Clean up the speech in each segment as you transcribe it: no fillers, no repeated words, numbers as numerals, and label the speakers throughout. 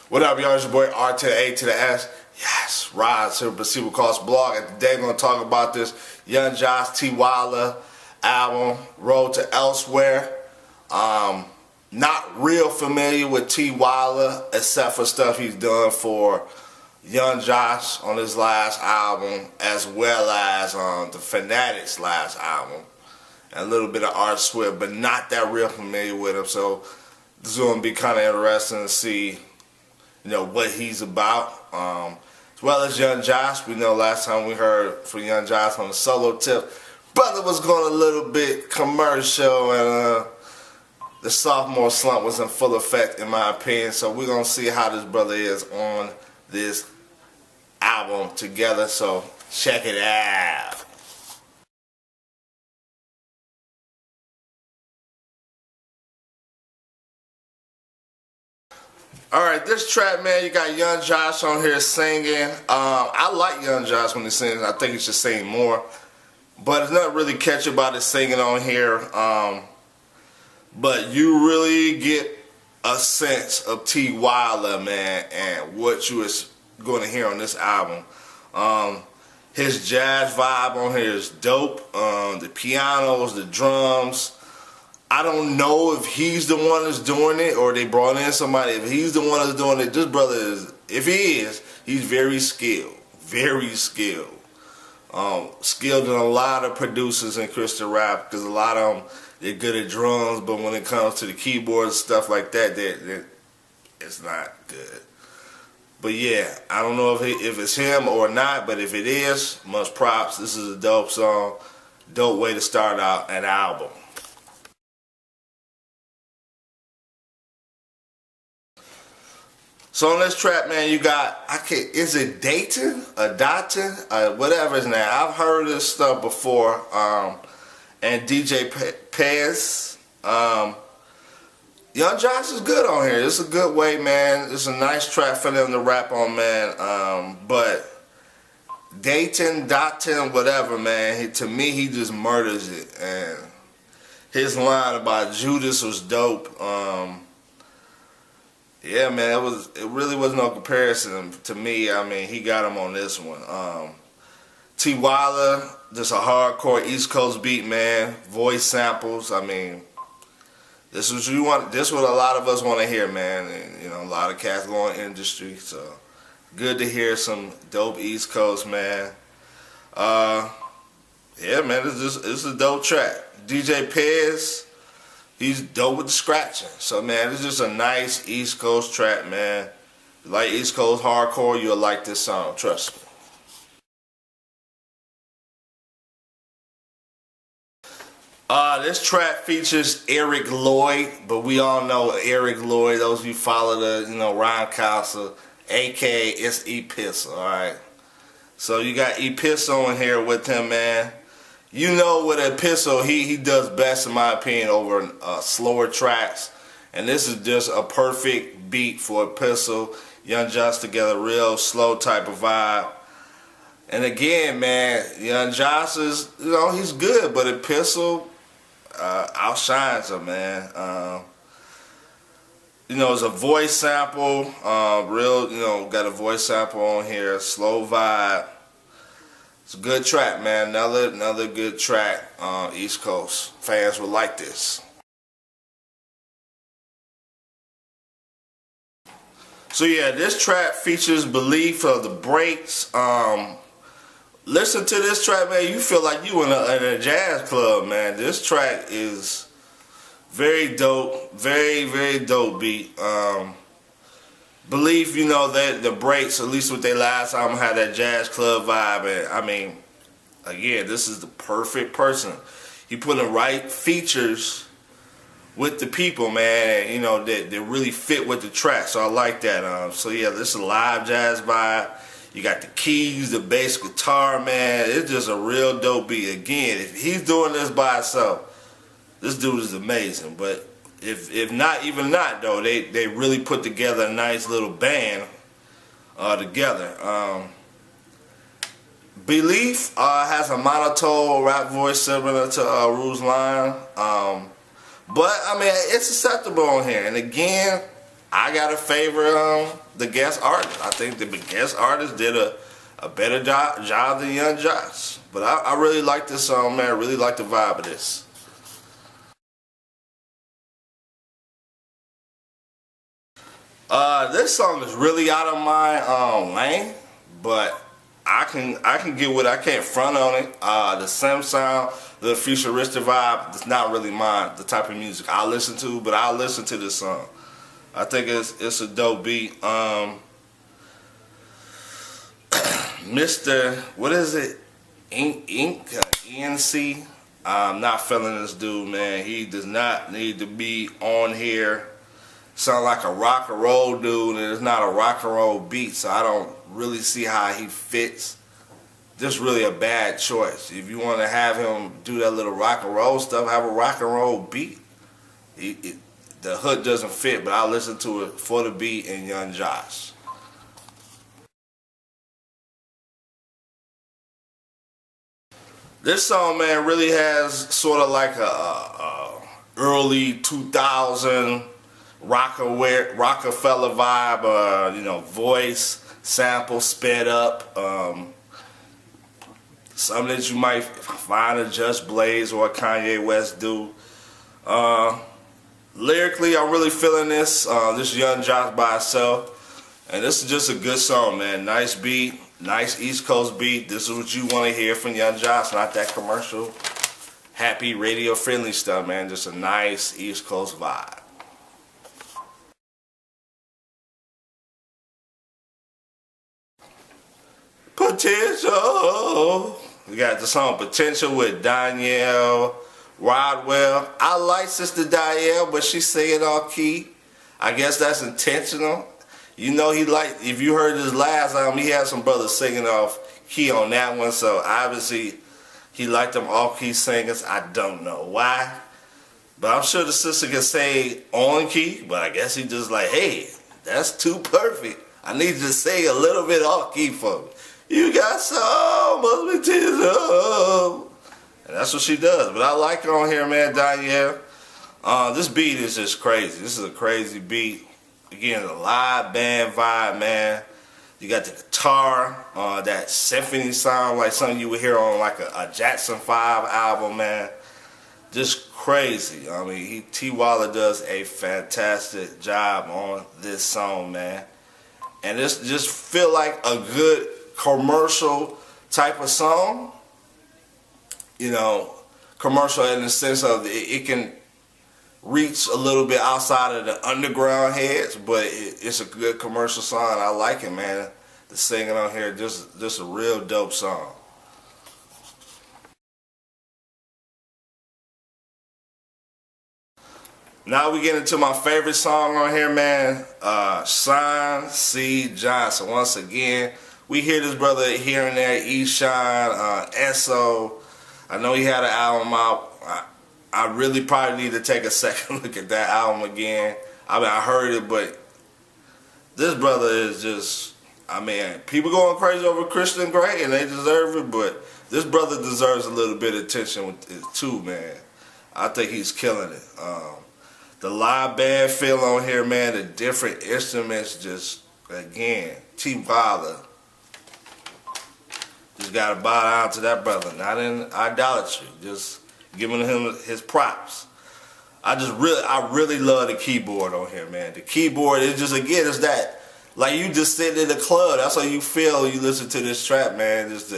Speaker 1: What up, y'all? It's your boy R to the A to the S. Yes, Rise here, but see what costs blog. And today, I'm going to talk about this Young Josh Tee-Wyla album, Road to Elsewhere. Not real familiar with Tee-Wyla, except for stuff he's done for Young Josh on his last album, as well as the Fanatics last album, and a little bit of Art Swift, but not that real familiar with him. So this is going to be kind of interesting to see, what he's about. As well as Young Josh. We know last time we heard from Young Josh on the solo tip, brother was going a little bit commercial, and the sophomore slump was in full effect, in my opinion. So we're going to see how this brother is on this album together. So check it out. Alright, this track, man, you got Young Josh on here singing. I like Young Josh when he sings. I think he should sing more. But it's not really catchy about his singing on here. But you really get a sense of Tee-Wyla, man, and what you is going to hear on this album. His jazz vibe on here is dope. The pianos, the drums. I don't know if he's the one that's doing it or they brought in somebody. If he's the one that's doing it, this brother is, if he is, he's very skilled. Very skilled. Skilled than a lot of producers in Christian rap, because a lot of them, they're good at drums, but when it comes to the keyboards and stuff like that, it's not good. But yeah, I don't know if it's him or not, but if it is, much props. This is a dope song. Dope way to start out an album. So on this track, man, you got, is it Dayton? Whatever his name. I've heard this stuff before. And DJ Pez. Young Josh is good on here. It's a good way, man. It's a nice track for them to rap on, man. But Dayton, whatever, man. To me, he just murders it. And his line about Judas was dope. Yeah, man, it really was no comparison to me. I mean, he got him on this one. Tee-Wyla, just a hardcore East Coast beat, man. Voice samples. I mean, this is what you want. This is what a lot of us want to hear, man. And, a lot of cats go in industry, so good to hear some dope East Coast, man. Yeah, man, it's a dope track. DJ Pez. He's dope with the scratching. So, man, it's just a nice East Coast track, man. If you like East Coast hardcore, you'll like this song. Trust me. This track features Eric Lloyd, but we all know Eric Lloyd. Those of you follow the, Rhyme Counsil, a.k.a. it's Epistle, alright? So you got Epistle in here with him, man. With Epistle, he does best, in my opinion, over slower tracks. And this is just a perfect beat for Epistle. Young Josh together, real slow type of vibe. And again, man, Young Josh is, he's good, but Epistle outshines him, man. It's a voice sample, got a voice sample on here, slow vibe. It's a good track, man. Another good track. East Coast fans will like this. So yeah, this track features Belief of the Breaks. Listen to this track, man. You feel like you in a jazz club, man. This track is very dope. Very, very dope beat. Belief, that the Breaks, at least with their last album, had that jazz club vibe. And I mean, again, this is the perfect person. He put the right features with the people, man, and, that really fit with the track. So I like that. So yeah, this is a live jazz vibe. You got the keys, the bass guitar, man. It's just a real dope beat. Again, if he's doing this by himself, this dude is amazing. But if not though, they really put together a nice little band together. Belief has a monotone rap voice similar to Rouge Line, but I mean it's acceptable on here. And again, I gotta favor the guest artist. I think the guest artist did a better job than Young Josh. But I really like this song, man. I really like the vibe of this. This song is really out of my lane, but I can get what I can't front on it. The same sound, the futuristic vibe, it's not really mine. The type of music I listen to, but I'll listen to this song. I think it's a dope beat. Mr. What is it? ENC. I'm not feeling this dude, man. He does not need to be on here. Sound like a rock and roll dude, and it's not a rock and roll beat, so I don't really see how he fits. Just really a bad choice. If you want to have him do that little rock and roll stuff, have a rock and roll beat. The hook doesn't fit, but I'll listen to it for the beat and Young Josh. This song, man, really has sort of like a early 2000 Rockefeller vibe, you know, voice, sample, sped up. Something that you might find a Just Blaze or a Kanye West do. Lyrically, I'm really feeling this. This Young Josh by itself. And this is just a good song, man. Nice beat, nice East Coast beat. This is what you want to hear from Young Josh, not that commercial, happy, radio-friendly stuff, man. Just a nice East Coast vibe. Potential. We got the song Potential with Danielle Rodwell. I like Sister Danielle, but she's singing off key. I guess that's intentional. You know, if you heard his last album, he had some brothers singing off key on that one, so obviously he liked them off key singers. I don't know why, but I'm sure the sister can sing on key, but I guess he just like, hey, that's too perfect. I need you to sing a little bit off key for me. You got so much potential. And that's what she does. But I like her on here, man, Danielle. This beat is just crazy. This is a crazy beat. Again, a live band vibe, man. You got the guitar, that symphony sound like something you would hear on like a Jackson 5 album, man. Just crazy. I mean, Tee-Wyla does a fantastic job on this song, man. And this just feel like a good commercial type of song. You know, commercial in the sense of it can reach a little bit outside of the underground heads, but it's a good commercial song. I like it, man. The singing on here, just a real dope song. Now we get into my favorite song on here, man. Sean C. Johnson. Once again, we hear this brother here and there, E-Shine, S.O. I know he had an album out. I really probably need to take a second look at that album again. I mean, I heard it, but this brother is just, I mean, people going crazy over Christian Grey, and they deserve it, but this brother deserves a little bit of attention with it too, man. I think he's killing it. The live band feel on here, man, the different instruments, just, again, Tee-Wyla. Just gotta bow down to that brother, not in idolatry, just giving him his props. I really love the keyboard on here, man. The keyboard is just, again, it's that, like you just sitting in the club, that's how you feel when you listen to this track, man. Just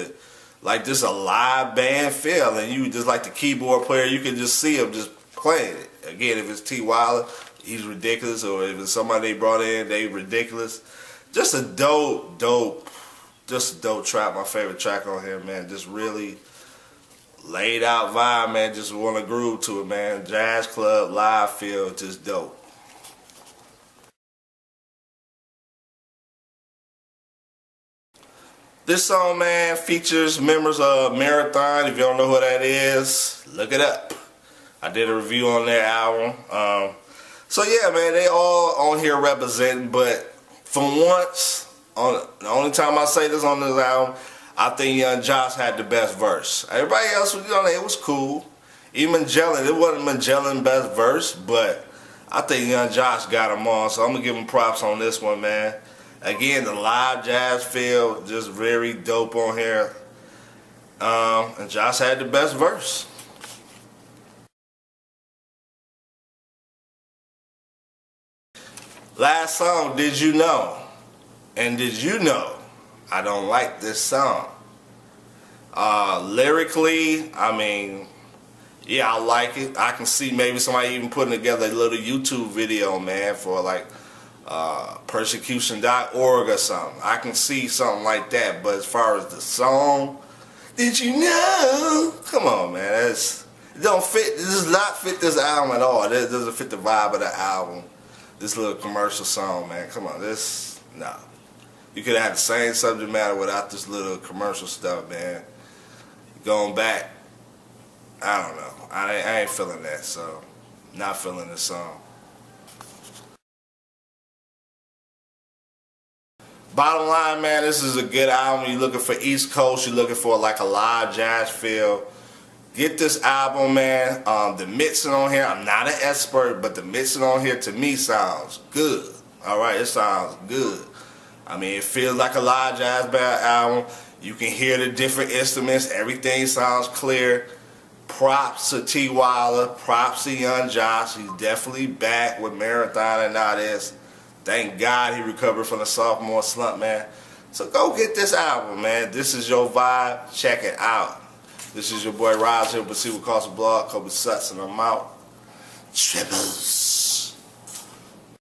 Speaker 1: like this a live band feel, and you just like the keyboard player, you can just see him just playing it. Again, if it's Tee-Wyla, he's ridiculous, or if it's somebody they brought in, they ridiculous. Just a dope track, my favorite track on here, man. Just really laid out vibe, man. Just want to groove to it, man. Jazz club, live feel, just dope. This song, man, features members of Marathon. If you don't know who that is, look it up. I did a review on their album. So yeah, man, they all on here representing, but for once, the only time I say this on this album, I think Young Josh had the best verse. Everybody else, you know, it was cool. Even Magellan, it wasn't Magellan's best verse, but I think Young Josh got him on, so I'm gonna give him props on this one, man. Again, the live jazz feel just very dope on here. And Josh had the best verse. Last song, Did You Know? And did you know I don't like this song? Lyrically, I mean, yeah, I like it. I can see maybe somebody even putting together a little YouTube video, man, for like persecution.org or something. I can see something like that. But as far as the song, did you know? Come on, man. It don't fit. It does not fit this album at all. It doesn't fit the vibe of the album. This little commercial song, man. Come on, no. You could have the same subject matter without this little commercial stuff, man. Going back, I don't know. I ain't feeling that, so not feeling this song. Bottom line, man, this is a good album. You're looking for East Coast. You're looking for like a live jazz feel. Get this album, man. The mixing on here, I'm not an expert, but the mixing on here to me sounds good. All right, it sounds good. I mean, it feels like a live jazz band album. You can hear the different instruments. Everything sounds clear. Props to Tee-Wyla. Props to Young Josh. He's definitely back with Marathon and all this. Thank God he recovered from the sophomore slump, man. So go get this album, man. This is your vibe. Check it out. This is your boy Roz here with Tee-Wyla Blog. Kobe Sutz, and I'm out. Triples.